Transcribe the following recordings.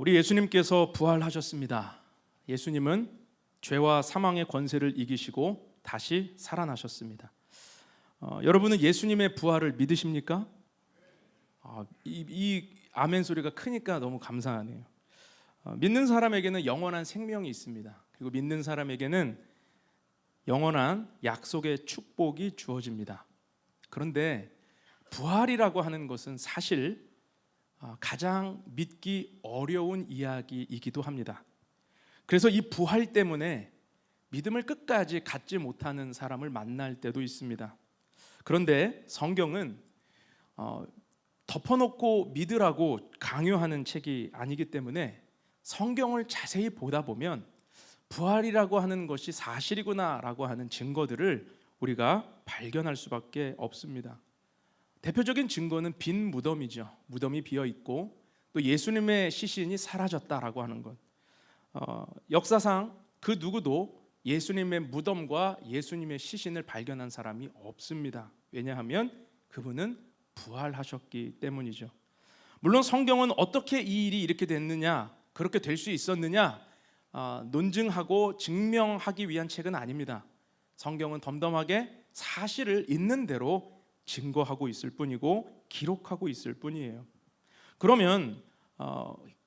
우리 예수님께서 부활하셨습니다. 예수님은 죄와 사망의 권세를 이기시고 다시 살아나셨습니다. 여러분은 예수님의 부활을 믿으십니까? 이 아멘 소리가 크니까 너무 감사하네요. 믿는 사람에게는 영원한 생명이 있습니다. 그리고 믿는 사람에게는 영원한 약속의 축복이 주어집니다. 그런데 부활이라고 하는 것은 사실 가장 믿기 어려운 이야기이기도 합니다. 그래서 이 부활 때문에 믿음을 끝까지 갖지 못하는 사람을 만날 때도 있습니다. 그런데 성경은 덮어놓고 믿으라고 강요하는 책이 아니기 때문에 성경을 자세히 보다 보면 부활이라고 하는 것이 사실이구나라고 하는 증거들을 우리가 발견할 수밖에 없습니다. 대표적인 증거는 빈 무덤이죠. 무덤이 비어 있고 또 예수님의 시신이 사라졌다라고 하는 것. 역사상 그 누구도 예수님의 무덤과 예수님의 시신을 발견한 사람이 없습니다. 왜냐하면 그분은 부활하셨기 때문이죠. 물론 성경은 어떻게 이 일이 이렇게 됐느냐, 그렇게 될 수 있었느냐 논증하고 증명하기 위한 책은 아닙니다. 성경은 덤덤하게 사실을 있는 대로 증거하고 있을 뿐이고 기록하고 있을 뿐이에요. 그러면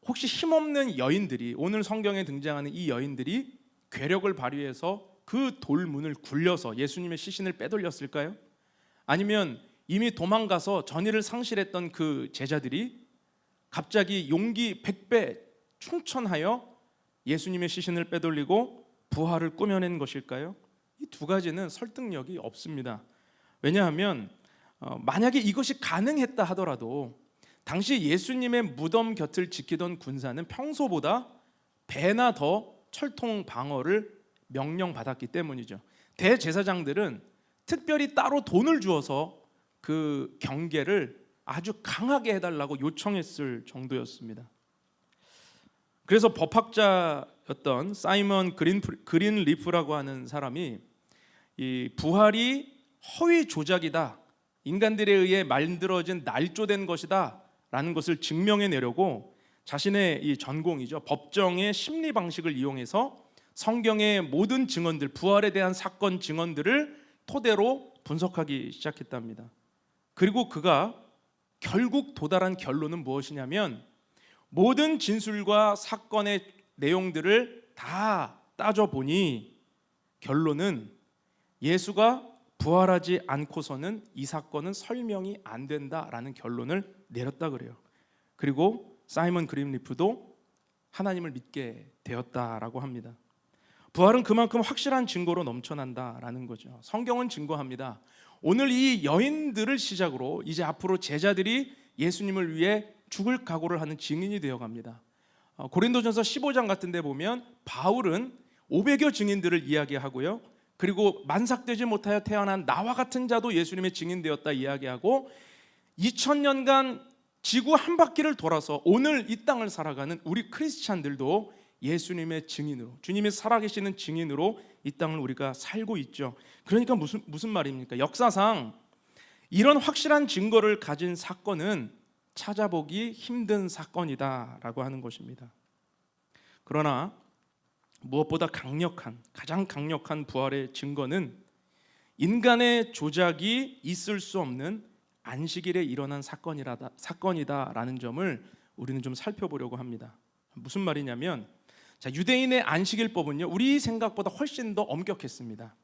혹시 힘없는 여인들이, 오늘 성경에 등장하는 이 여인들이 괴력을 발휘해서 그 돌문을 굴려서 예수님의 시신을 빼돌렸을까요? 아니면 이미 도망가서 전의를 상실했던 그 제자들이 갑자기 용기 100배 충천하여 예수님의 시신을 빼돌리고 부활을 꾸며낸 것일까요? 이 두 가지는 설득력이 없습니다. 왜냐하면 만약에 이것이 가능했다 하더라도 당시 예수님의 무덤 곁을 지키던 군사는 평소보다 배나 더 철통 방어를 명령받았기 때문이죠. 대제사장들은 특별히 따로 돈을 주어서 그 경계를 아주 강하게 해달라고 요청했을 정도였습니다. 그래서 법학자였던 사이먼 그린리프라고 하는 사람이 이 부활이 허위 조작이다, 인간들에 의해 만들어진 날조된 것이다 라는 것을 증명해내려고 자신의 이 전공이죠, 법정의 심리 방식을 이용해서 성경의 모든 증언들, 부활에 대한 사건 증언들을 토대로 분석하기 시작했답니다. 그리고 그가 결국 도달한 결론은 무엇이냐면 모든 진술과 사건의 내용들을 다 따져보니 결론은 예수가 부활하지 않고서는 이 사건은 설명이 안 된다라는 결론을 내렸다 그래요. 그리고 사이먼 그린리프도 하나님을 믿게 되었다라고 합니다. 부활은 그만큼 확실한 증거로 넘쳐난다라는 거죠. 성경은 증거합니다. 오늘 이 여인들을 시작으로 이제 앞으로 제자들이 예수님을 위해 죽을 각오를 하는 증인이 되어갑니다. 고린도전서 15장 같은 데 보면 바울은 500여 증인들을 이야기하고요, 그리고 만삭되지 못하여 태어난 나와 같은 자도 예수님의 증인되었다 이야기하고 2000년간 지구 한 바퀴를 돌아서 오늘 이 땅을 살아가는 우리 크리스찬들도 예수님의 증인으로, 주님이 살아계시는 증인으로 이 땅을 우리가 살고 있죠. 그러니까 무슨 말입니까? 역사상 이런 확실한 증거를 가진 사건은 찾아보기 힘든 사건이다라고 하는 것입니다. 그러나 무엇보다 가장 강력한 부활의 증거는 인간의 조작이 있을 수 없는 안식일에 일어난 사건이다라는 점을 우리는 좀 살펴보려고 합니다. 무슨 말이냐면, 유대인의 안식일법은요, 우리 생각보다 훨씬 더 엄격했습니다.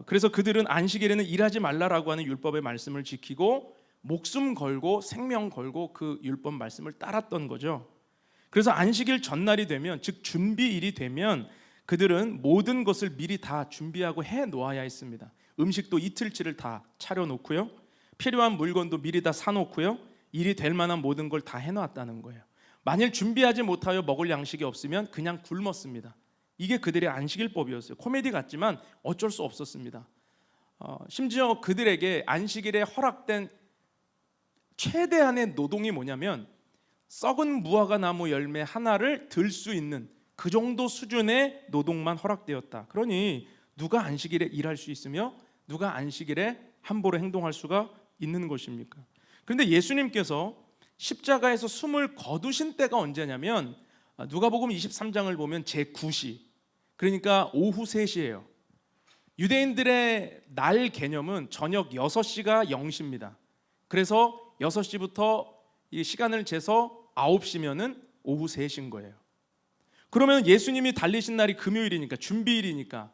그래서 그들은 안식일에는 일하지 말라라고 하는 율법의 말씀을 지키고 목숨 걸고 생명 걸고 그 율법 말씀을 따랐던 거죠. 그래서 안식일 전날이 되면, 즉 준비일이 되면 그들은 모든 것을 미리 다 준비하고 해 놓아야 했습니다. 음식도 이틀치를 다 차려놓고요, 필요한 물건도 미리 다 사놓고요, 일이 될 만한 모든 걸 다 해놓았다는 거예요. 만일 준비하지 못하여 먹을 양식이 없으면 그냥 굶었습니다. 이게 그들의 안식일법이었어요. 코미디 같지만 어쩔 수 없었습니다. 심지어 그들에게 안식일에 허락된 최대한의 노동이 뭐냐면 썩은 무화과 나무 열매 하나를 들 수 있는 그 정도 수준의 노동만 허락되었다. 그러니 누가 안식일에 일할 수 있으며 누가 안식일에 함부로 행동할 수가 있는 것입니까? 그런데 예수님께서 십자가에서 숨을 거두신 때가 언제냐면 누가복음 23장을 보면 제9시, 그러니까 오후 3시예요. 유대인들의 날 개념은 저녁 6시가 0시입니다. 그래서 6시부터 이 시간을 재서 9시면은 오후 3시인 거예요. 그러면 예수님이 달리신 날이 금요일이니까, 준비일이니까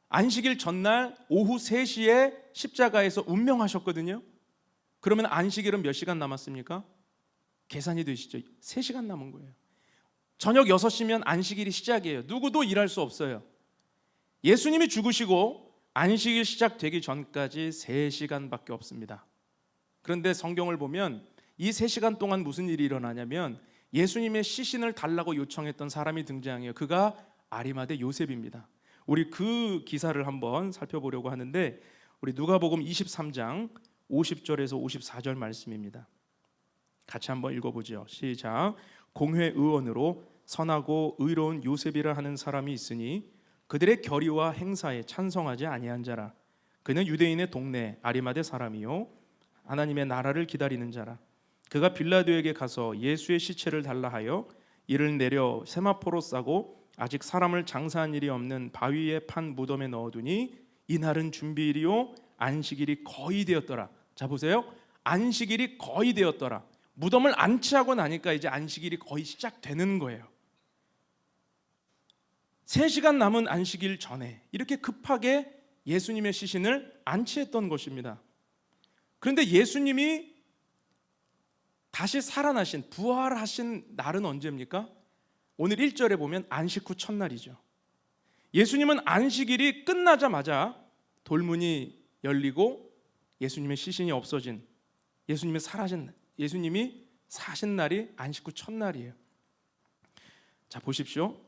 안식일 전날 오후 3시에 십자가에서 운명하셨거든요. 그러면 안식일은 몇 시간 남았습니까? 계산이 되시죠? 3시간 남은 거예요. 저녁 6시면 안식일이 시작이에요. 누구도 일할 수 없어요. 예수님이 죽으시고 안식일 시작되기 전까지 3시간밖에 없습니다. 그런데 성경을 보면 이 3시간 동안 무슨 일이 일어나냐면 예수님의 시신을 달라고 요청했던 사람이 등장해요. 그가 아리마대 요셉입니다. 우리 그 기사를 한번 살펴보려고 하는데, 우리 누가복음 23장 50절에서 54절 말씀입니다. 같이 한번 읽어보죠. 시작. 공회의원으로 선하고 의로운 요셉이라 하는 사람이 있으니 그들의 결의와 행사에 찬성하지 아니한 자라. 그는 유대인의 동네 아리마대 사람이요 하나님의 나라를 기다리는 자라. 그가 빌라도에게 가서 예수의 시체를 달라 하여 이를 내려 세마포로 싸고 아직 사람을 장사한 일이 없는 바위에 판 무덤에 넣어두니 이날은 준비일이요 안식일이 거의 되었더라. 자 보세요. 안식일이 거의 되었더라. 무덤을 안치하고 나니까 이제 안식일이 거의 시작되는 거예요. 3시간 남은 안식일 전에 이렇게 급하게 예수님의 시신을 안치했던 것입니다. 그런데 예수님이 다시 살아나신, 부활하신 날은 언제입니까? 오늘 1절에 보면 안식 후 첫날이죠. 예수님은 안식일이 끝나자마자 돌문이 열리고 예수님의 시신이 없어진, 예수님이 사신 날이 안식 후 첫날이에요. 자 보십시오.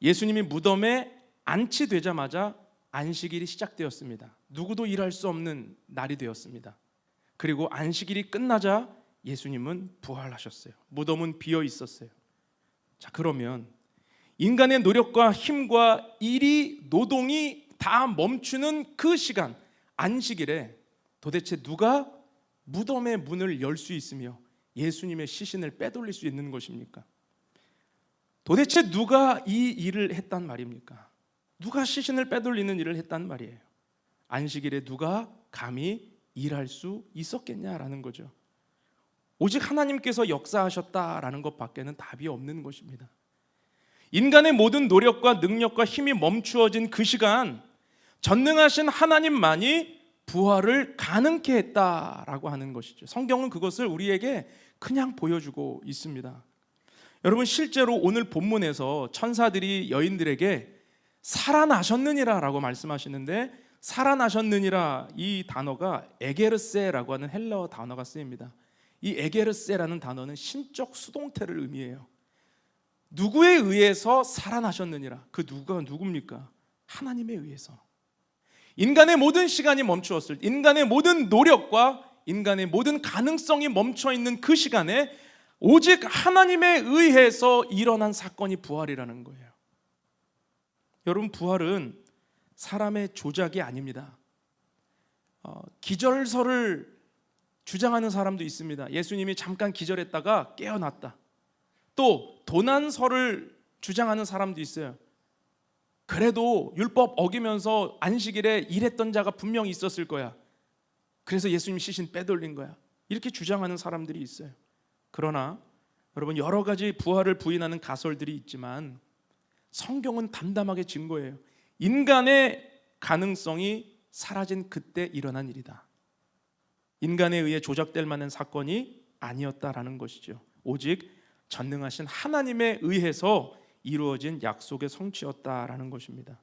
예수님이 무덤에 안치되자마자 안식일이 시작되었습니다. 누구도 일할 수 없는 날이 되었습니다. 그리고 안식일이 끝나자 예수님은 부활하셨어요. 무덤은 비어 있었어요. 자 그러면 인간의 노력과 힘과 일이, 노동이 다 멈추는 그 시간, 안식일에 도대체 누가 무덤의 문을 열 수 있으며 예수님의 시신을 빼돌릴 수 있는 것입니까? 도대체 누가 이 일을 했단 말입니까? 누가 시신을 빼돌리는 일을 했단 말이에요? 안식일에 누가 감히 일할 수 있었겠냐라는 거죠. 오직 하나님께서 역사하셨다라는 것밖에는 답이 없는 것입니다. 인간의 모든 노력과 능력과 힘이 멈추어진 그 시간, 전능하신 하나님만이 부활을 가능케 했다라고 하는 것이죠. 성경은 그것을 우리에게 그냥 보여주고 있습니다. 여러분, 실제로 오늘 본문에서 천사들이 여인들에게 살아나셨느니라 라고 말씀하시는데, 살아나셨느니라, 이 단어가 에게르세라고 하는 헬라어 단어가 쓰입니다. 이 에게르세라는 단어는 신적 수동태를 의미해요. 누구에 의해서 살아나셨느니라. 그 누가 누굽니까? 하나님에 의해서. 인간의 모든 시간이 멈추었을 때, 인간의 모든 노력과 인간의 모든 가능성이 멈춰있는 그 시간에 오직 하나님에 의해서 일어난 사건이 부활이라는 거예요. 여러분, 부활은 사람의 조작이 아닙니다. 기절설을 주장하는 사람도 있습니다. 예수님이 잠깐 기절했다가 깨어났다. 또 도난설을 주장하는 사람도 있어요. 그래도 율법 어기면서 안식일에 일했던 자가 분명히 있었을 거야. 그래서 예수님 시신 빼돌린 거야. 이렇게 주장하는 사람들이 있어요. 그러나 여러분, 여러 가지 부활을 부인하는 가설들이 있지만 성경은 담담하게 증거해요. 인간의 가능성이 사라진 그때 일어난 일이다. 인간에 의해 조작될 만한 사건이 아니었다라는 것이죠. 오직 전능하신 하나님에 의해서 이루어진 약속의 성취였다라는 것입니다.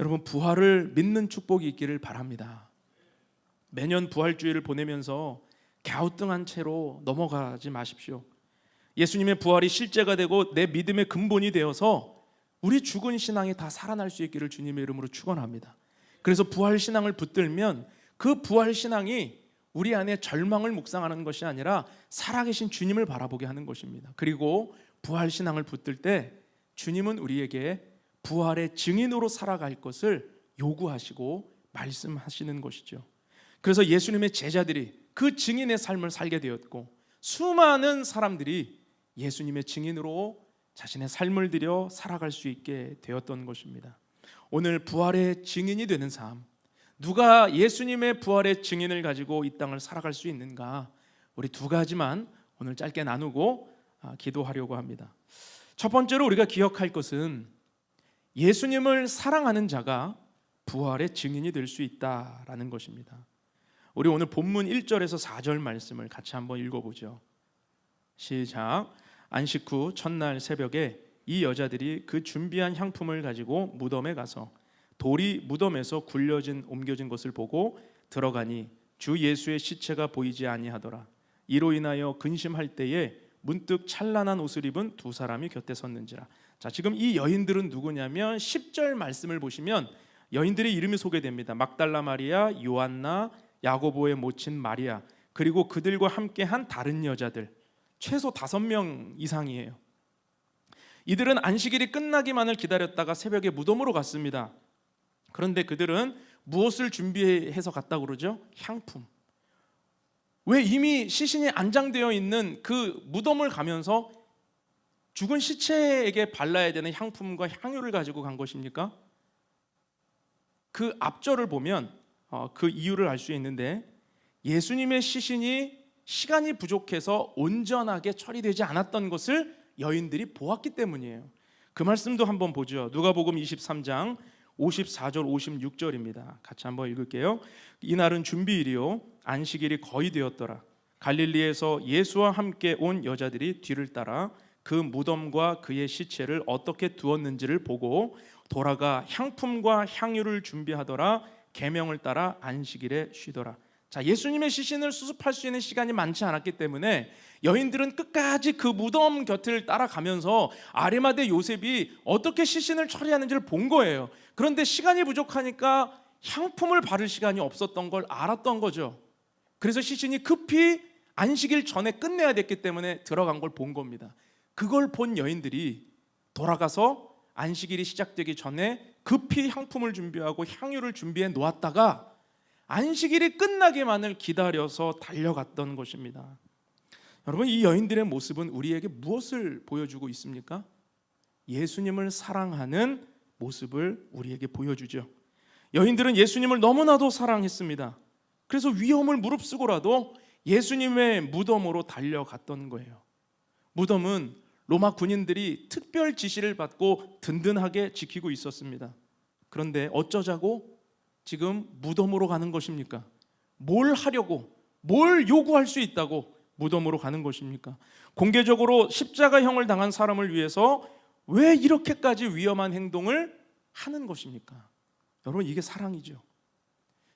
여러분, 부활을 믿는 축복이 있기를 바랍니다. 매년 부활주일을 보내면서 갸우뚱한 채로 넘어가지 마십시오. 예수님의 부활이 실제가 되고 내 믿음의 근본이 되어서 우리 죽은 신앙이 다 살아날 수 있기를 주님의 이름으로 축원합니다. 그래서 부활 신앙을 붙들면 그 부활 신앙이 우리 안에 절망을 묵상하는 것이 아니라 살아계신 주님을 바라보게 하는 것입니다. 그리고 부활 신앙을 붙들 때 주님은 우리에게 부활의 증인으로 살아갈 것을 요구하시고 말씀하시는 것이죠. 그래서 예수님의 제자들이 그 증인의 삶을 살게 되었고, 수많은 사람들이 예수님의 증인으로 자신의 삶을 들여 살아갈 수 있게 되었던 것입니다. 오늘 부활의 증인이 되는 삶, 누가 예수님의 부활의 증인을 가지고 이 땅을 살아갈 수 있는가? 우리 두 가지만 오늘 짧게 나누고 기도하려고 합니다. 첫 번째로 우리가 기억할 것은 예수님을 사랑하는 자가 부활의 증인이 될 수 있다라는 것입니다. 우리 오늘 본문 1절에서 4절 말씀을 같이 한번 읽어보죠. 시작. 안식 후 첫날 새벽에 이 여자들이 그 준비한 향품을 가지고 무덤에 가서 돌이 무덤에서 옮겨진 것을 보고 들어가니 주 예수의 시체가 보이지 아니하더라. 이로 인하여 근심할 때에 문득 찬란한 옷을 입은 두 사람이 곁에 섰는지라. 자, 지금 이 여인들은 누구냐면 10절 말씀을 보시면 여인들의 이름이 소개됩니다. 막달라 마리아, 요한나, 야고보의 모친 마리아, 그리고 그들과 함께한 다른 여자들, 최소 5명 이상이에요. 이들은 안식일이 끝나기만을 기다렸다가 새벽에 무덤으로 갔습니다. 그런데 그들은 무엇을 준비해서 갔다고 그러죠? 향품. 왜 이미 시신이 안장되어 있는 그 무덤을 가면서 죽은 시체에게 발라야 되는 향품과 향유를 가지고 간 것입니까? 그 앞절을 보면 그 이유를 알 수 있는데, 예수님의 시신이 시간이 부족해서 온전하게 처리되지 않았던 것을 여인들이 보았기 때문이에요. 그 말씀도 한번 보죠. 누가복음 23장 54절 56절입니다. 같이 한번 읽을게요. 이날은 준비일이요 안식일이 거의 되었더라. 갈릴리에서 예수와 함께 온 여자들이 뒤를 따라 그 무덤과 그의 시체를 어떻게 두었는지를 보고 돌아가 향품과 향유를 준비하더라. 계명을 따라 안식일에 쉬더라. 자, 예수님의 시신을 수습할 수 있는 시간이 많지 않았기 때문에 여인들은 끝까지 그 무덤 곁을 따라가면서 아리마대 요셉이 어떻게 시신을 처리하는지를 본 거예요. 그런데 시간이 부족하니까 향품을 바를 시간이 없었던 걸 알았던 거죠. 그래서 시신이 급히 안식일 전에 끝내야 됐기 때문에 들어간 걸 본 겁니다. 그걸 본 여인들이 돌아가서 안식일이 시작되기 전에 급히 향품을 준비하고 향유를 준비해 놓았다가 안식일이 끝나기만을 기다려서 달려갔던 것입니다. 여러분, 이 여인들의 모습은 우리에게 무엇을 보여주고 있습니까? 예수님을 사랑하는 모습을 우리에게 보여주죠. 여인들은 예수님을 너무나도 사랑했습니다. 그래서 위험을 무릅쓰고라도 예수님의 무덤으로 달려갔던 거예요. 무덤은 로마 군인들이 특별 지시를 받고 든든하게 지키고 있었습니다. 그런데 어쩌자고 지금 무덤으로 가는 것입니까? 뭘 하려고, 뭘 요구할 수 있다고 무덤으로 가는 것입니까? 공개적으로 십자가형을 당한 사람을 위해서 왜 이렇게까지 위험한 행동을 하는 것입니까? 여러분, 이게 사랑이죠.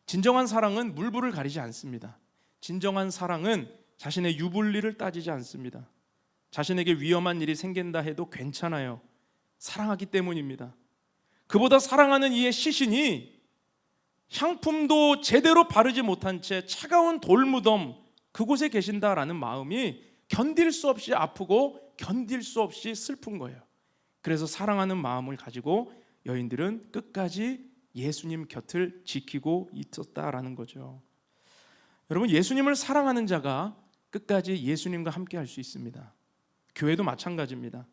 진정한 사랑은 물불을 가리지 않습니다. 진정한 사랑은 자신의 유불리를 따지지 않습니다. 자신에게 위험한 일이 생긴다 해도 괜찮아요. 사랑하기 때문입니다. 그보다 사랑하는 이의 시신이 향품도 제대로 바르지 못한 채 차가운 돌무덤 그곳에 계신다라는 마음이 견딜 수 없이 아프고 견딜 수 없이 슬픈 거예요. 그래서 사랑하는 마음을 가지고 여인들은 끝까지 예수님 곁을 지키고 있었다라는 거죠. 여러분, 예수님을 사랑하는 자가 끝까지 예수님과 함께 할 수 있습니다. 교회도 마찬가지입니다.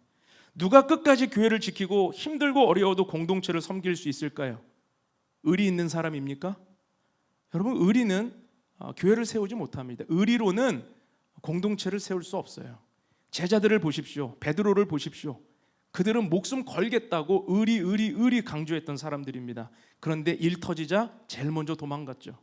누가 끝까지 교회를 지키고 힘들고 어려워도 공동체를 섬길 수 있을까요? 의리 있는 사람입니까? 여러분, 의리는 교회를 세우지 못합니다. 의리로는 공동체를 세울 수 없어요. 제자들을 보십시오. 베드로를 보십시오. 그들은 목숨 걸겠다고 의리 강조했던 사람들입니다. 그런데 일 터지자 제일 먼저 도망갔죠.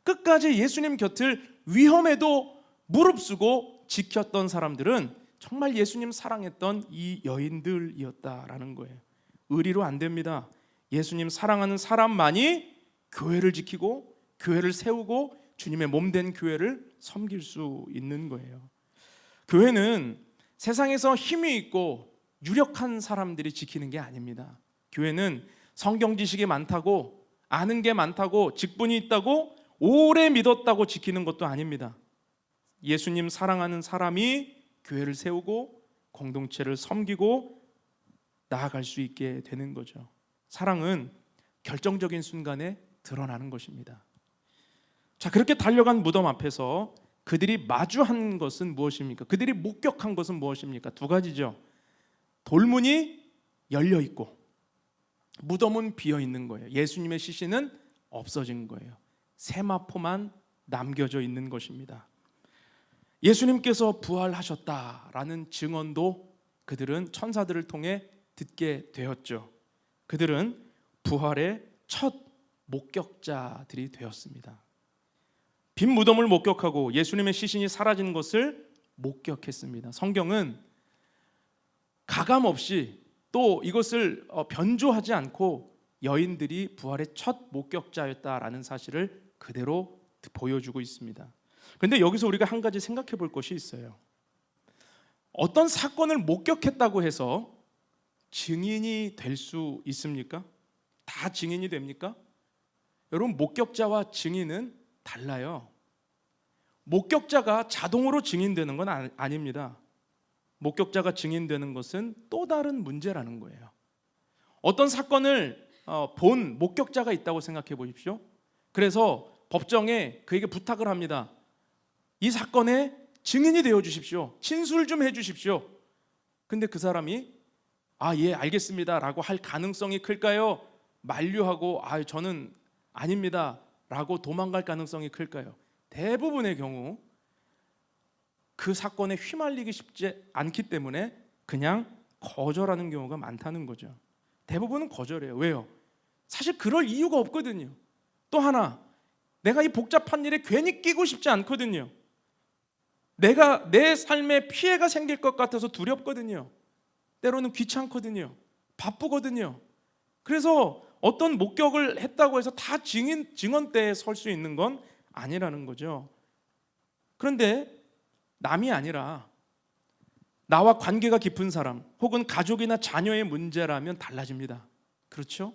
끝까지 예수님 곁을 위험에도 무릅쓰고 지켰던 사람들은 정말 예수님 사랑했던 이 여인들이었다라는 거예요. 의리로 안 됩니다. 예수님 사랑하는 사람만이 교회를 지키고 교회를 세우고 주님의 몸된 교회를 섬길 수 있는 거예요. 교회는 세상에서 힘이 있고 유력한 사람들이 지키는 게 아닙니다. 교회는 성경 지식이 많다고, 아는 게 많다고, 직분이 있다고, 오래 믿었다고 지키는 것도 아닙니다. 예수님 사랑하는 사람이 교회를 세우고 공동체를 섬기고 나아갈 수 있게 되는 거죠. 사랑은 결정적인 순간에 드러나는 것입니다. 자, 그렇게 달려간 무덤 앞에서 그들이 마주한 것은 무엇입니까? 그들이 목격한 것은 무엇입니까? 두 가지죠. 돌문이 열려 있고 무덤은 비어 있는 거예요. 예수님의 시신은 없어진 거예요. 세마포만 남겨져 있는 것입니다. 예수님께서 부활하셨다라는 증언도 그들은 천사들을 통해 듣게 되었죠. 그들은 부활의 첫 목격자들이 되었습니다. 빈 무덤을 목격하고 예수님의 시신이 사라진 것을 목격했습니다. 성경은 가감 없이 또 이것을 변조하지 않고 여인들이 부활의 첫 목격자였다라는 사실을 그대로 보여주고 있습니다. 그런데 여기서 우리가 한 가지 생각해 볼 것이 있어요. 어떤 사건을 목격했다고 해서 증인이 될 수 있습니까? 다 증인이 됩니까? 여러분, 목격자와 증인은 달라요. 목격자가 자동으로 증인되는 건 아닙니다. 목격자가 증인되는 것은 또 다른 문제라는 거예요. 어떤 사건을 본 목격자가 있다고 생각해 보십시오. 그래서 법정에 그에게 부탁을 합니다. 이 사건의 증인이 되어 주십시오. 진술 좀 해 주십시오. 근데 그 사람이 예, 알겠습니다 라고 할 가능성이 클까요? 만류하고 저는 아닙니다 라고 도망갈 가능성이 클까요? 대부분의 경우 그 사건에 휘말리기 쉽지 않기 때문에 그냥 거절하는 경우가 많다는 거죠. 대부분은 거절해요. 왜요? 사실 그럴 이유가 없거든요. 또 하나, 내가 이 복잡한 일에 괜히 끼고 싶지 않거든요. 내가 내 삶에 피해가 생길 것 같아서 두렵거든요. 때로는 귀찮거든요. 바쁘거든요. 그래서 어떤 목격을 했다고 해서 다 증언대에 설 수 있는 건 아니라는 거죠. 그런데 남이 아니라 나와 관계가 깊은 사람 혹은 가족이나 자녀의 문제라면 달라집니다. 그렇죠?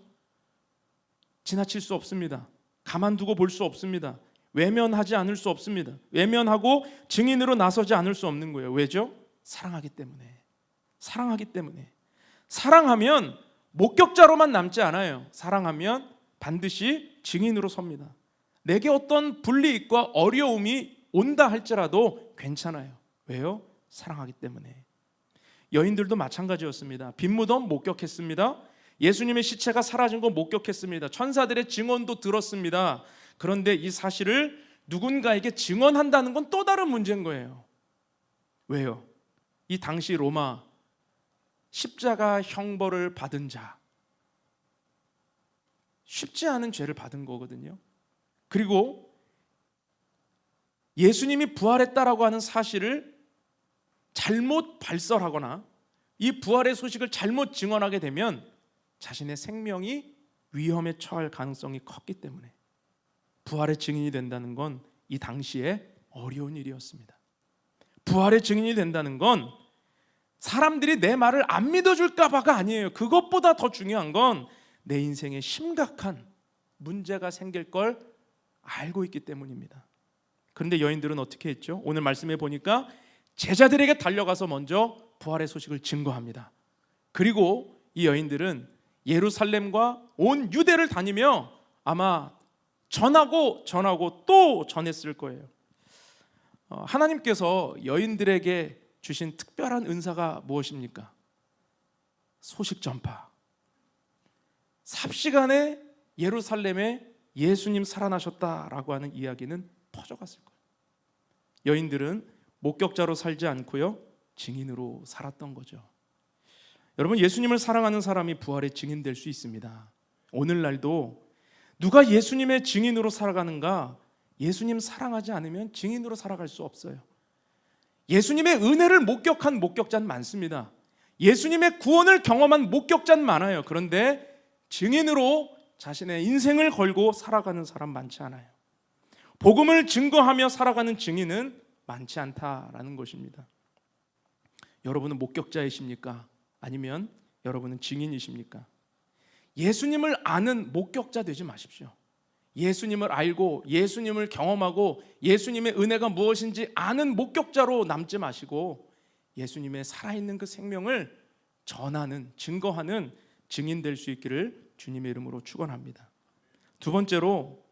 지나칠 수 없습니다. 가만두고 볼 수 없습니다. 외면하지 않을 수 없습니다. 외면하고 증인으로 나서지 않을 수 없는 거예요. 왜죠? 사랑하기 때문에. 사랑하기 때문에. 사랑하면 목격자로만 남지 않아요. 사랑하면 반드시 증인으로 섭니다. 내게 어떤 불이익과 어려움이 온다 할지라도 괜찮아요. 왜요? 사랑하기 때문에. 여인들도 마찬가지였습니다. 빈 무덤 목격했습니다. 예수님의 시체가 사라진 거 목격했습니다. 천사들의 증언도 들었습니다. 그런데 이 사실을 누군가에게 증언한다는 건 또 다른 문제인 거예요. 왜요? 이 당시 로마 십자가 형벌을 받은 자, 쉽지 않은 죄를 받은 거거든요. 그리고 예수님이 부활했다라고 하는 사실을 잘못 발설하거나 이 부활의 소식을 잘못 증언하게 되면 자신의 생명이 위험에 처할 가능성이 컸기 때문에 부활의 증인이 된다는 건 이 당시에 어려운 일이었습니다. 부활의 증인이 된다는 건 사람들이 내 말을 안 믿어줄까 봐가 아니에요. 그것보다 더 중요한 건 내 인생에 심각한 문제가 생길 걸 알고 있기 때문입니다. 그런데 여인들은 어떻게 했죠? 오늘 말씀해 보니까 제자들에게 달려가서 먼저 부활의 소식을 증거합니다. 그리고 이 여인들은 예루살렘과 온 유대를 다니며 아마 전하고 또 전했을 거예요. 하나님께서 여인들에게 주신 특별한 은사가 무엇입니까? 소식 전파. 삽시간에 예루살렘에 예수님 살아나셨다라고 하는 이야기는 퍼져갔을 거예요. 여인들은 목격자로 살지 않고요, 증인으로 살았던 거죠. 여러분, 예수님을 사랑하는 사람이 부활의 증인될 수 있습니다. 오늘날도 누가 예수님의 증인으로 살아가는가? 예수님 사랑하지 않으면 증인으로 살아갈 수 없어요. 예수님의 은혜를 목격한 목격자는 많습니다. 예수님의 구원을 경험한 목격자는 많아요. 그런데 증인으로 자신의 인생을 걸고 살아가는 사람 많지 않아요. 복음을 증거하며 살아가는 증인은 많지 않다라는 것입니다. 여러분은 목격자이십니까? 아니면 여러분은 증인이십니까? 예수님을 아는 목격자 되지 마십시오. 예수님을 알고 예수님을 경험하고 예수님의 은혜가 무엇인지 아는 목격자로 남지 마시고 예수님의 살아있는 그 생명을 전하는, 증거하는 증인 될 수 있기를 주님의 이름으로 축원합니다. 두 번째로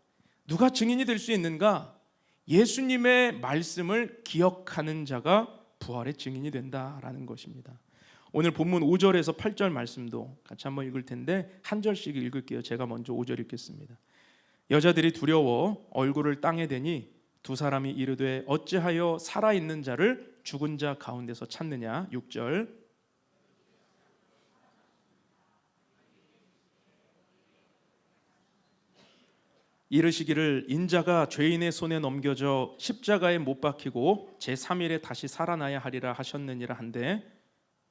누가 증인이 될 수 있는가? 예수님의 말씀을 기억하는 자가 부활의 증인이 된다라는 것입니다. 오늘 본문 5절에서 8절 말씀도 같이 한번 읽을 텐데 한 절씩 읽을게요. 제가 먼저 5절 읽겠습니다. 여자들이 두려워 얼굴을 땅에 대니 두 사람이 이르되 어찌하여 살아있는 자를 죽은 자 가운데서 찾느냐. 6절 이르시기를 인자가 죄인의 손에 넘겨져 십자가에 못 박히고 제3일에 다시 살아나야 하리라 하셨느니라 한데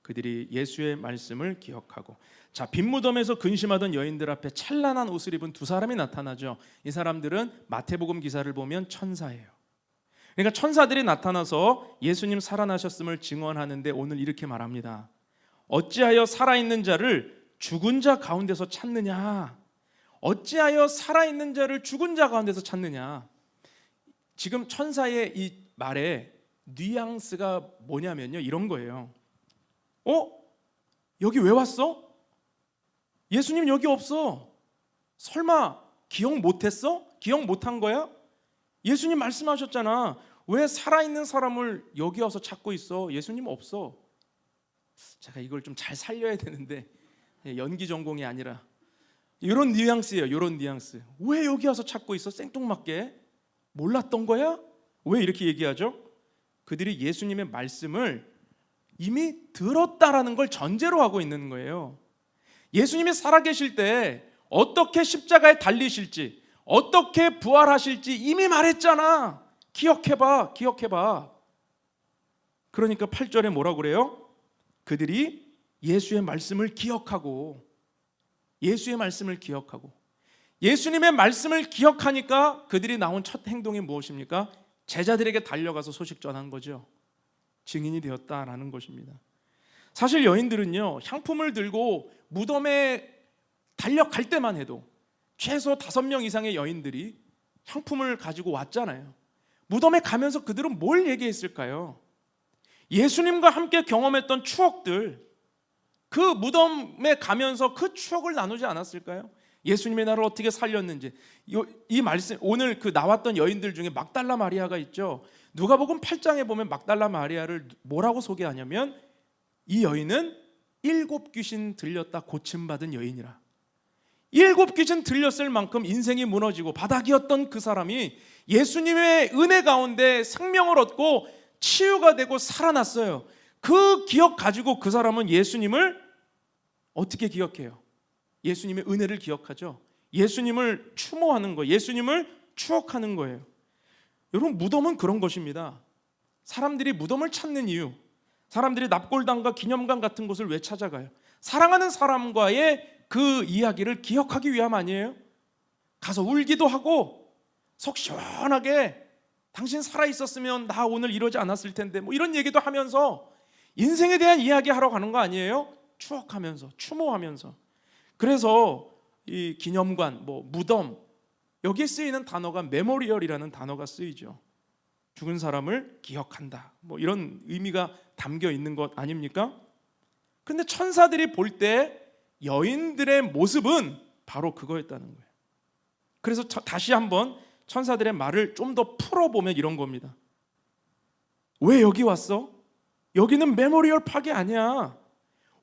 그들이 예수의 말씀을 기억하고, 자, 빈무덤에서 근심하던 여인들 앞에 찬란한 옷을 입은 두 사람이 나타나죠. 이 사람들은 마태복음 기사를 보면 천사예요. 그러니까 천사들이 나타나서 예수님 살아나셨음을 증언하는데 오늘 이렇게 말합니다. 어찌하여 살아있는 자를 죽은 자 가운데서 찾느냐. 어찌하여 살아있는 자를 죽은 자 가운데서 찾느냐. 지금 천사의 이 말에 뉘앙스가 뭐냐면요, 이런 거예요. 여기 왜 왔어? 예수님 여기 없어. 설마 기억 못했어? 기억 못한 거야? 예수님 말씀하셨잖아. 왜 살아있는 사람을 여기 와서 찾고 있어? 예수님 없어. 제가 이걸 좀 잘 살려야 되는데 연기 전공이 아니라 이런 뉘앙스예요. 이런 뉘앙스. 왜 여기 와서 찾고 있어? 생뚱맞게 몰랐던 거야? 왜 이렇게 얘기하죠? 그들이 예수님의 말씀을 이미 들었다라는 걸 전제로 하고 있는 거예요. 예수님이 살아계실 때 어떻게 십자가에 달리실지, 어떻게 부활하실지 이미 말했잖아. 기억해봐, 기억해봐. 그러니까 8절에 뭐라고 그래요? 그들이 예수의 말씀을 기억하고, 예수의 말씀을 기억하고, 예수님의 말씀을 기억하니까 그들이 나온 첫 행동이 무엇입니까? 제자들에게 달려가서 소식 전한 거죠. 증인이 되었다라는 것입니다. 사실 여인들은요, 향품을 들고 무덤에 달려갈 때만 해도 최소 5명 이상의 여인들이 향품을 가지고 왔잖아요. 무덤에 가면서 그들은 뭘 얘기했을까요? 예수님과 함께 경험했던 추억들, 그 무덤에 가면서 그 추억을 나누지 않았을까요? 예수님의 나를 어떻게 살렸는지. 이 말씀, 오늘 그 나왔던 여인들 중에 막달라 마리아가 있죠. 누가복음 8장에 보면 막달라 마리아를 뭐라고 소개하냐면 이 여인은 7 귀신 들렸다 고침받은 여인이라. 7 귀신 들렸을 만큼 인생이 무너지고 바닥이었던 그 사람이 예수님의 은혜 가운데 생명을 얻고 치유가 되고 살아났어요. 그 기억 가지고 그 사람은 예수님을 어떻게 기억해요? 예수님의 은혜를 기억하죠. 예수님을 추모하는 거예요. 예수님을 추억하는 거예요. 여러분, 무덤은 그런 것입니다. 사람들이 무덤을 찾는 이유, 사람들이 납골당과 기념관 같은 곳을 왜 찾아가요? 사랑하는 사람과의 그 이야기를 기억하기 위함 아니에요? 가서 울기도 하고 속 시원하게 당신 살아있었으면 나 오늘 이러지 않았을 텐데 뭐 이런 얘기도 하면서 인생에 대한 이야기하러 가는 거 아니에요? 추억하면서, 추모하면서. 그래서 이 기념관, 무덤, 여기에 쓰이는 단어가 메모리얼이라는 단어가 쓰이죠. 죽은 사람을 기억한다, 이런 의미가 담겨 있는 것 아닙니까? 근데 천사들이 볼 때 여인들의 모습은 바로 그거였다는 거예요. 그래서 다시 한번 천사들의 말을 좀 더 풀어보면 이런 겁니다. 왜 여기 왔어? 여기는 메모리얼 파괴 아니야.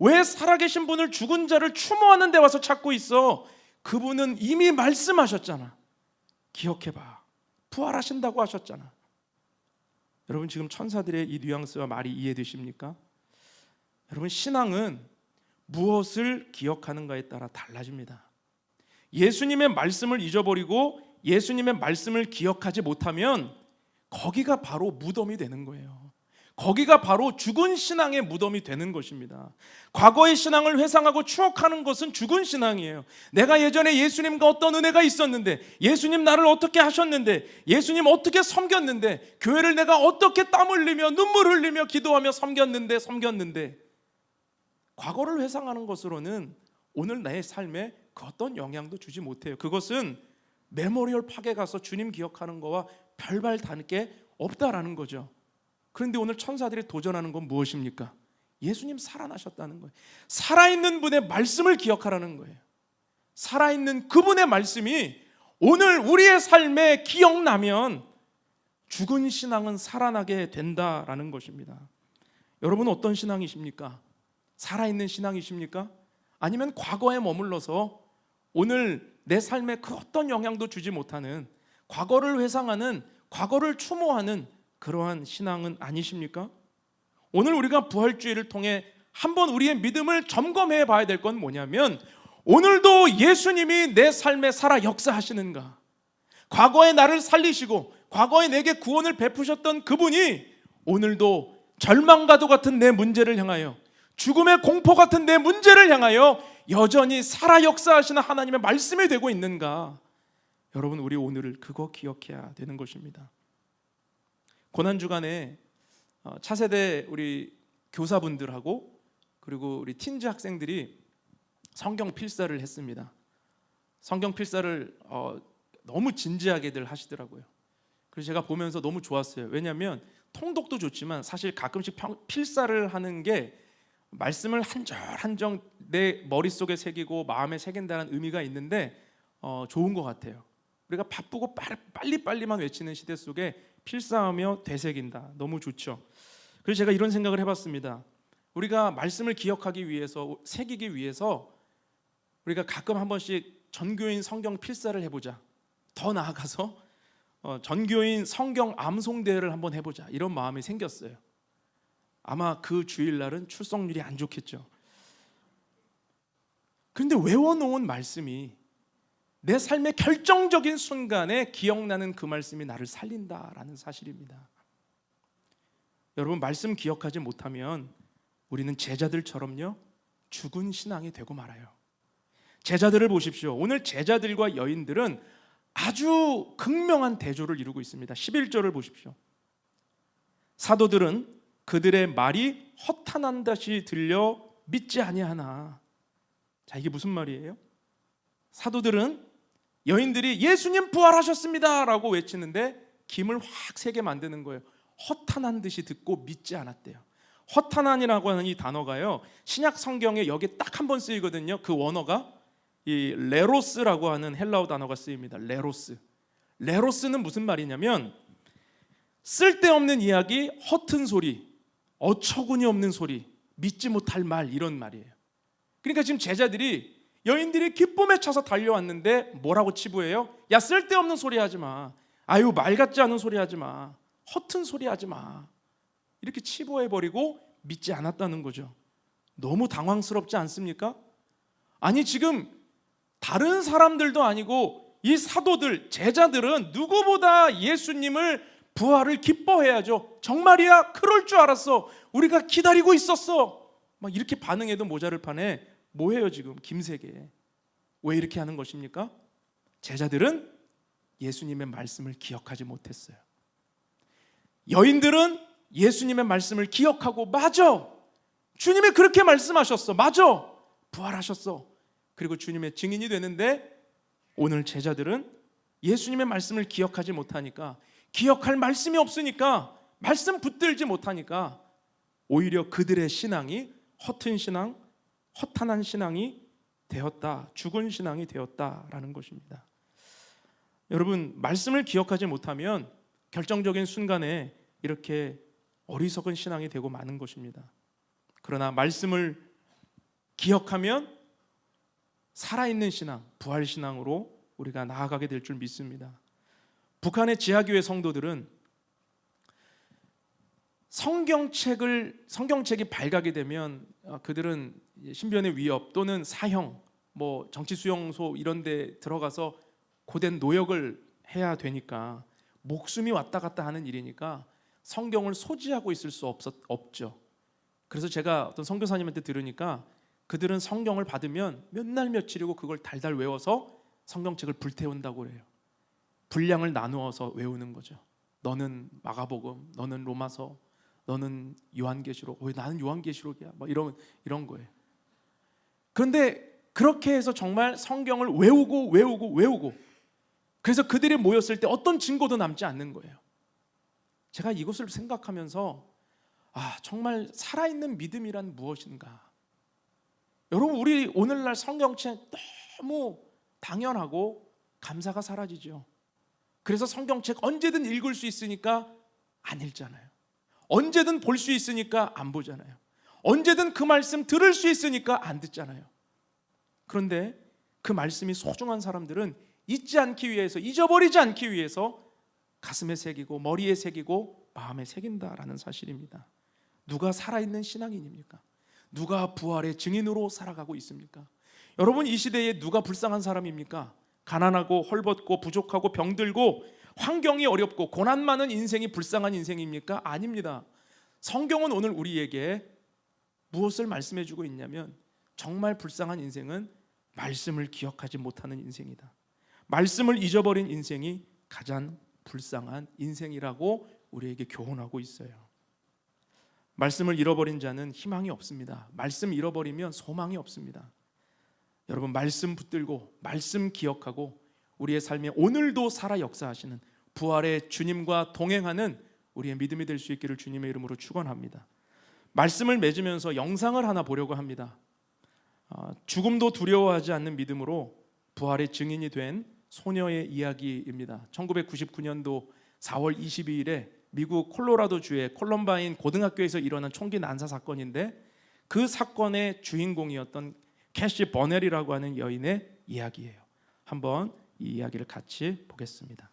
왜 살아계신 분을, 죽은 자를 추모하는 데 와서 찾고 있어? 그분은 이미 말씀하셨잖아. 기억해봐. 부활하신다고 하셨잖아. 여러분, 지금 천사들의 이 뉘앙스와 말이 이해되십니까? 여러분, 신앙은 무엇을 기억하는가에 따라 달라집니다. 예수님의 말씀을 잊어버리고 예수님의 말씀을 기억하지 못하면 거기가 바로 무덤이 되는 거예요. 거기가 바로 죽은 신앙의 무덤이 되는 것입니다. 과거의 신앙을 회상하고 추억하는 것은 죽은 신앙이에요. 내가 예전에 예수님과 어떤 은혜가 있었는데, 예수님 나를 어떻게 하셨는데, 예수님 어떻게 섬겼는데, 교회를 내가 어떻게 땀 흘리며 눈물 흘리며 기도하며 섬겼는데 과거를 회상하는 것으로는 오늘 나의 삶에 그 어떤 영향도 주지 못해요. 그것은 메모리얼 파괴 가서 주님 기억하는 거와 별발 다를 게 없다라는 거죠. 그런데 오늘 천사들이 도전하는 건 무엇입니까? 예수님 살아나셨다는 거예요. 살아있는 분의 말씀을 기억하라는 거예요. 살아있는 그분의 말씀이 오늘 우리의 삶에 기억나면 죽은 신앙은 살아나게 된다라는 것입니다. 여러분 어떤 신앙이십니까? 살아있는 신앙이십니까? 아니면 과거에 머물러서 오늘 내 삶에 그 어떤 영향도 주지 못하는, 과거를 회상하는, 과거를 추모하는 그러한 신앙은 아니십니까? 오늘 우리가 부활주의를 통해 한번 우리의 믿음을 점검해 봐야 될 건 뭐냐면, 오늘도 예수님이 내 삶에 살아 역사하시는가? 과거에 나를 살리시고 과거에 내게 구원을 베푸셨던 그분이 오늘도 절망과도 같은 내 문제를 향하여, 죽음의 공포 같은 내 문제를 향하여 여전히 살아 역사하시는 하나님의 말씀이 되고 있는가? 여러분, 우리 오늘을 그거 기억해야 되는 것입니다. 고난주간에 차세대 우리 교사분들하고 그리고 우리 틴즈 학생들이 성경 필사를 했습니다. 성경 필사를 너무 진지하게들 하시더라고요. 그래서 제가 보면서 너무 좋았어요. 왜냐하면 통독도 좋지만 사실 가끔씩 필사를 하는 게 말씀을 한 절 한 절 내 머릿속에 새기고 마음에 새긴다는 의미가 있는데 좋은 것 같아요. 우리가 바쁘고 빨리빨리만 외치는 시대 속에 필사하며 되새긴다. 너무 좋죠. 그래서 제가 이런 생각을 해봤습니다. 우리가 말씀을 기억하기 위해서, 새기기 위해서 우리가 가끔 한 번씩 전교인 성경 필사를 해보자. 더 나아가서 전교인 성경 암송대회를 한번 해보자, 이런 마음이 생겼어요. 아마 그 주일날은 출석률이 안 좋겠죠. 그런데 외워놓은 말씀이 내 삶의 결정적인 순간에 기억나는 그 말씀이 나를 살린다라는 사실입니다. 여러분, 말씀 기억하지 못하면 우리는 제자들처럼요 죽은 신앙이 되고 말아요. 제자들을 보십시오. 오늘 제자들과 여인들은 아주 극명한 대조를 이루고 있습니다. 11절을 보십시오. 사도들은 그들의 말이 허탄한 듯이 들려 믿지 아니하나. 자, 이게 무슨 말이에요? 사도들은, 여인들이 예수님 부활하셨습니다 라고 외치는데 김을 확 세게 만드는 거예요. 허탄한 듯이 듣고 믿지 않았대요. 허탄한이라고 하는 이 단어가요, 신약 성경에 여기 딱 한 번 쓰이거든요. 그 원어가 이 레로스라고 하는 헬라어 단어가 쓰입니다. 레로스는 무슨 말이냐면 쓸데없는 이야기, 허튼 소리, 어처구니 없는 소리, 믿지 못할 말, 이런 말이에요. 그러니까 지금 제자들이, 여인들이 기쁨에 차서 달려왔는데 뭐라고 치부해요? 야, 쓸데없는 소리 하지 마. 아유, 말 같지 않은 소리 하지 마. 허튼 소리 하지 마. 이렇게 치부해버리고 믿지 않았다는 거죠. 너무 당황스럽지 않습니까? 아니, 지금 다른 사람들도 아니고 이 사도들, 제자들은 누구보다 예수님을, 부활을 기뻐해야죠. 정말이야? 그럴 줄 알았어. 우리가 기다리고 있었어. 막 이렇게 반응해도 모자를 판에 뭐해요 지금 김세계? 왜 이렇게 하는 것입니까? 제자들은 예수님의 말씀을 기억하지 못했어요. 여인들은 예수님의 말씀을 기억하고, 맞아, 주님이 그렇게 말씀하셨어, 맞아, 부활하셨어, 그리고 주님의 증인이 되는데, 오늘 제자들은 예수님의 말씀을 기억하지 못하니까, 기억할 말씀이 없으니까, 말씀 붙들지 못하니까 오히려 그들의 신앙이 허튼 신앙, 허탄한 신앙이 되었다, 죽은 신앙이 되었다라는 것입니다. 여러분, 말씀을 기억하지 못하면 결정적인 순간에 이렇게 어리석은 신앙이 되고 마는 것입니다. 그러나 말씀을 기억하면 살아있는 신앙, 부활 신앙으로 우리가 나아가게 될 줄 믿습니다. 북한의 지하교회 성도들은 성경책이 발각이 되면 그들은 신변의 위협 또는 사형, 정치 수용소 이런 데 들어가서 고된 노역을 해야 되니까, 목숨이 왔다 갔다 하는 일이니까 성경을 소지하고 있을 수 없죠. 그래서 제가 어떤 선교사님한테 들으니까 그들은 성경을 받으면 몇 날 며칠이고 그걸 달달 외워서 성경책을 불태운다고 그래요. 분량을 나누어서 외우는 거죠. 너는 마가복음, 너는 로마서, 너는 요한계시록. 왜 나는 요한계시록이야? 이런 거예요. 그런데 그렇게 해서 정말 성경을 외우고 그래서 그들이 모였을 때 어떤 증거도 남지 않는 거예요. 제가 이것을 생각하면서 정말 살아있는 믿음이란 무엇인가? 여러분, 우리 오늘날 성경책 너무 당연하고 감사가 사라지죠. 그래서 성경책 언제든 읽을 수 있으니까 안 읽잖아요. 언제든 볼 수 있으니까 안 보잖아요. 언제든 그 말씀 들을 수 있으니까 안 듣잖아요. 그런데 그 말씀이 소중한 사람들은 잊지 않기 위해서, 잊어버리지 않기 위해서 가슴에 새기고 머리에 새기고 마음에 새긴다라는 사실입니다. 누가 살아있는 신앙인입니까? 누가 부활의 증인으로 살아가고 있습니까? 여러분, 이 시대에 누가 불쌍한 사람입니까? 가난하고 헐벗고 부족하고 병들고 환경이 어렵고 고난 많은 인생이 불쌍한 인생입니까? 아닙니다. 성경은 오늘 우리에게 무엇을 말씀해 주고 있냐면, 정말 불쌍한 인생은 말씀을 기억하지 못하는 인생이다. 말씀을 잊어버린 인생이 가장 불쌍한 인생이라고 우리에게 교훈하고 있어요. 말씀을 잃어버린 자는 희망이 없습니다. 말씀 잃어버리면 소망이 없습니다. 여러분, 말씀 붙들고 말씀 기억하고 우리의 삶에 오늘도 살아 역사하시는 부활의 주님과 동행하는 우리의 믿음이 될 수 있기를 주님의 이름으로 축원합니다. 말씀을 맺으면서 영상을 하나 보려고 합니다. 죽음도 두려워하지 않는 믿음으로 부활의 증인이 된 소녀의 이야기입니다. 1999년도 4월 22일에 미국 콜로라도주의 콜럼바인 고등학교에서 일어난 총기 난사 사건인데, 그 사건의 주인공이었던 캐시 버넬이라고 하는 여인의 이야기예요. 한번 이 이야기를 같이 보겠습니다.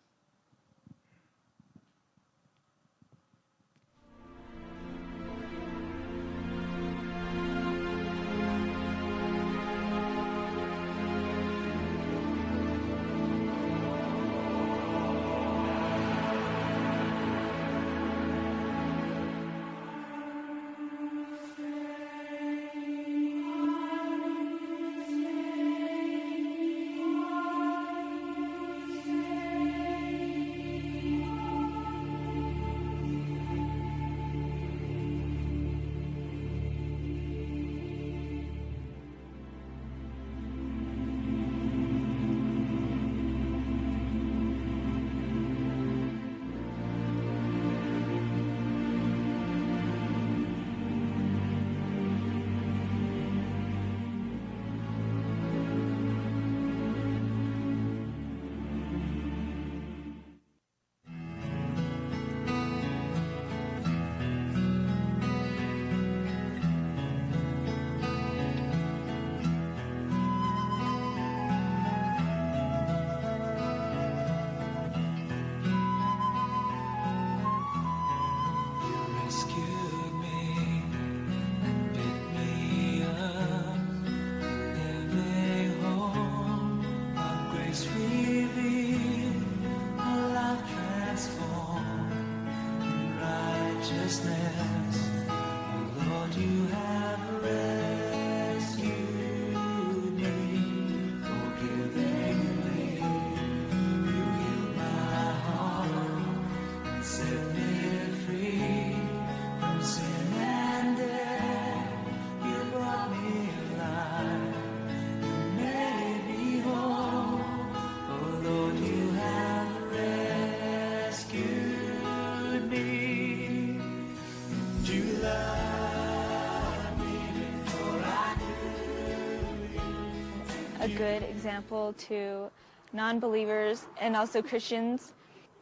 A good example to non-believers and also Christians,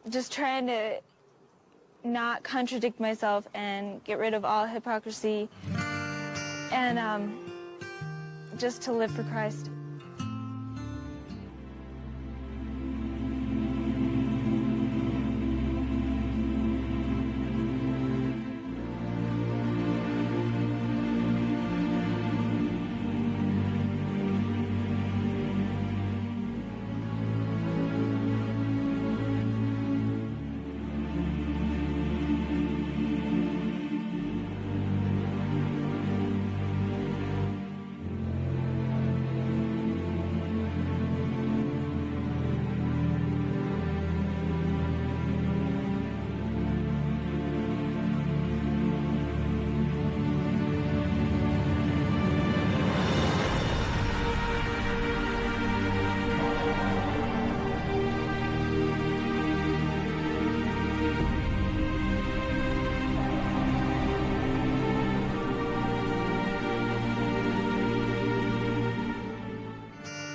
just trying to not contradict myself and get rid of all hypocrisy and just to live for Christ.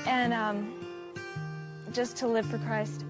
And just to live for Christ.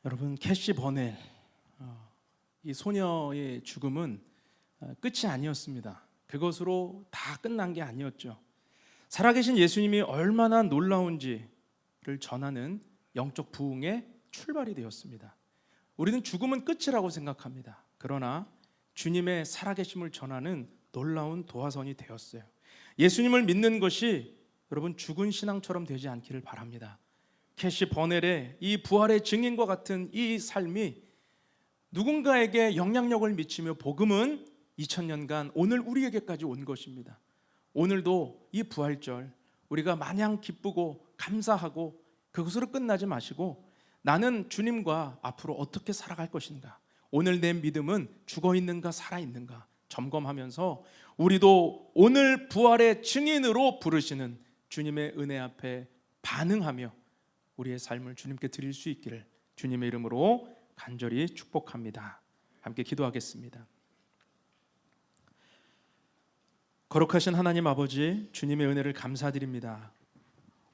여러분, 캐시 버넬, 이 소녀의 죽음은 끝이 아니었습니다. 그것으로 다 끝난 게 아니었죠. 살아계신 예수님이 얼마나 놀라운지를 전하는 영적 부흥의 출발이 되었습니다. 우리는 죽음은 끝이라고 생각합니다. 그러나 주님의 살아계심을 전하는 놀라운 도화선이 되었어요. 예수님을 믿는 것이 여러분 죽은 신앙처럼 되지 않기를 바랍니다. 캐시 버넬의 이 부활의 증인과 같은 이 삶이 누군가에게 영향력을 미치며 복음은 2000년간 오늘 우리에게까지 온 것입니다. 오늘도 이 부활절 우리가 마냥 기쁘고 감사하고 그것으로 끝나지 마시고 나는 주님과 앞으로 어떻게 살아갈 것인가, 오늘 내 믿음은 죽어있는가 살아있는가 점검하면서 우리도 오늘 부활의 증인으로 부르시는 주님의 은혜 앞에 반응하며 우리의 삶을 주님께 드릴 수 있기를 주님의 이름으로 간절히 축복합니다. 함께 기도하겠습니다. 거룩하신 하나님 아버지, 주님의 은혜를 감사드립니다.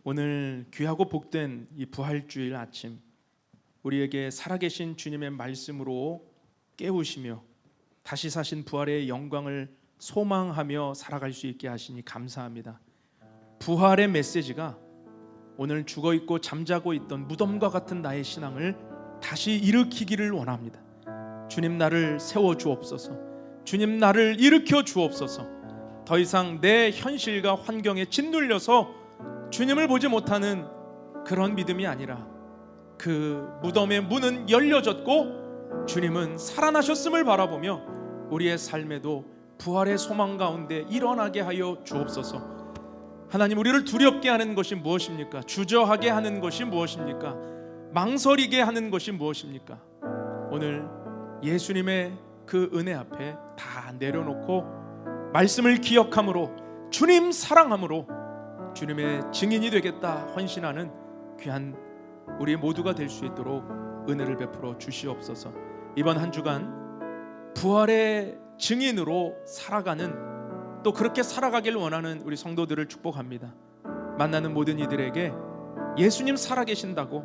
오늘 귀하고 복된 이 부활주일 아침 우리에게 살아계신 주님의 말씀으로 깨우시며 다시 사신 부활의 영광을 소망하며 살아갈 수 있게 하시니 감사합니다. 부활의 메시지가 오늘 죽어있고 잠자고 있던 무덤과 같은 나의 신앙을 다시 일으키기를 원합니다. 주님, 나를 세워주옵소서. 주님, 나를 일으켜 주옵소서. 더 이상 내 현실과 환경에 짓눌려서 주님을 보지 못하는 그런 믿음이 아니라 그 무덤의 문은 열려졌고 주님은 살아나셨음을 바라보며 우리의 삶에도 부활의 소망 가운데 일어나게 하여 주옵소서. 하나님, 우리를 두렵게 하는 것이 무엇입니까? 주저하게 하는 것이 무엇입니까? 망설이게 하는 것이 무엇입니까? 오늘 예수님의 그 은혜 앞에 다 내려놓고 말씀을 기억함으로, 주님 사랑함으로 주님의 증인이 되겠다 헌신하는 귀한 우리 모두가 될 수 있도록 은혜를 베풀어 주시옵소서. 이번 한 주간 부활의 증인으로 살아가는, 또 그렇게 살아가길 원하는 우리 성도들을 축복합니다. 만나는 모든 이들에게 예수님 살아계신다고,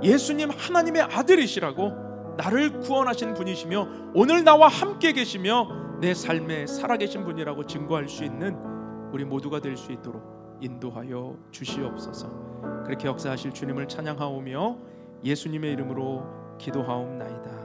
예수님 하나님의 아들이시라고, 나를 구원하신 분이시며 오늘 나와 함께 계시며 내 삶에 살아계신 분이라고 증거할 수 있는 우리 모두가 될 수 있도록 인도하여 주시옵소서. 그렇게 역사하실 주님을 찬양하오며 예수님의 이름으로 기도하옵나이다.